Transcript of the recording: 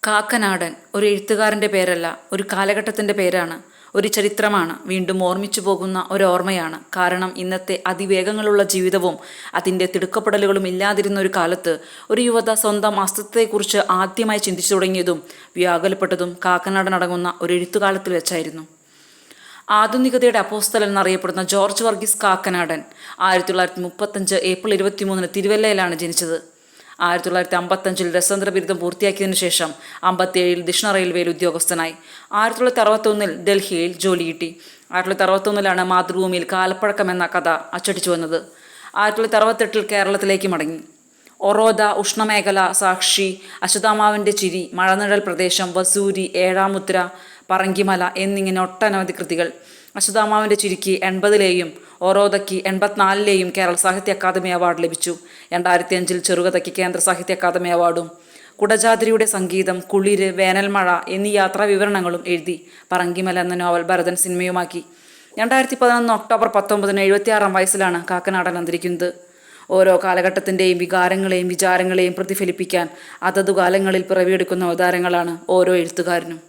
കാക്കനാടൻ ഒരു എഴുത്തുകാരൻ്റെ പേരല്ല, ഒരു കാലഘട്ടത്തിൻ്റെ പേരാണ്, ഒരു ചരിത്രമാണ്, വീണ്ടും ഓർമ്മിച്ചു പോകുന്ന ഒരോർമ്മയാണ്. കാരണം ഇന്നത്തെ അതിവേഗങ്ങളുള്ള ജീവിതവും അതിൻ്റെ തിടുക്കപ്പെടലുകളും ഇല്ലാതിരുന്ന ഒരു കാലത്ത് ഒരു യുവത സ്വന്തം അസ്തിത്വത്തെക്കുറിച്ച് ആദ്യമായി ചിന്തിച്ചു തുടങ്ങിയതും വ്യാകുലപ്പെട്ടതും കാക്കനാടൻ അടങ്ങുന്ന ഒരു എഴുത്തുകാലത്തിൽ വെച്ചായിരുന്നു. ആധുനികതയുടെ അപ്പോസ്തലൻ എന്നറിയപ്പെടുന്ന ജോർജ് വർഗീസ് കാക്കനാടൻ 1935 ഏപ്രിൽ 23 തിരുവല്ലയിലാണ് ജനിച്ചത്. 1955 രസതന്ത്ര ബിരുദം പൂർത്തിയാക്കിയതിനു ശേഷം 57 ദക്ഷിണ റെയിൽവേയിൽ ഉദ്യോഗസ്ഥനായി. 1961 ഡൽഹിയിൽ ജോലി കിട്ടി. 1961 മാതൃഭൂമിയിൽ കാലപ്പഴക്കം എന്ന കഥ അച്ചടിച്ചു വന്നത്. 1968 കേരളത്തിലേക്ക് മടങ്ങി. ഒറോദ, ഉഷ്ണമേഖല, സാക്ഷി, അശ്വത്ഥാമാവിൻ്റെ ചിരി, മഴനിഴൽ പ്രദേശം, വസൂരി, ഏഴാമുദ്ര, പറങ്കിമല എന്നിങ്ങനെ ഒട്ടനവധി കൃതികൾ. അശ്വത്ഥാമാവിൻ്റെ ചിരിക്ക് 80ലെയും ഒറോദയ്ക്ക് 84ലെയും കേരള സാഹിത്യ അക്കാദമി അവാർഡ് ലഭിച്ചു. 2005 ചെറുകഥയ്ക്ക് കേന്ദ്ര സാഹിത്യ അക്കാദമി അവാർഡും. കുടജാദ്രിയുടെ സംഗീതം, കുളിര്, വേനൽമഴ എന്നീ യാത്രാ വിവരണങ്ങളും എഴുതി. പറങ്കിമല എന്ന നോവൽ ഭരതൻ സിനിമയുമാക്കി. 2011 ഒക്ടോബർ 19 76 വയസ്സിലാണ് കാക്കനാടൻ അന്തരിക്കുന്നത്. ഓരോ കാലഘട്ടത്തിൻ്റെയും വികാരങ്ങളെയും വിചാരങ്ങളെയും പ്രതിഫലിപ്പിക്കാൻ അതതു കാലങ്ങളിൽ പിറവിയെടുക്കുന്ന അവതാരങ്ങളാണ് ഓരോ എഴുത്തുകാരനും.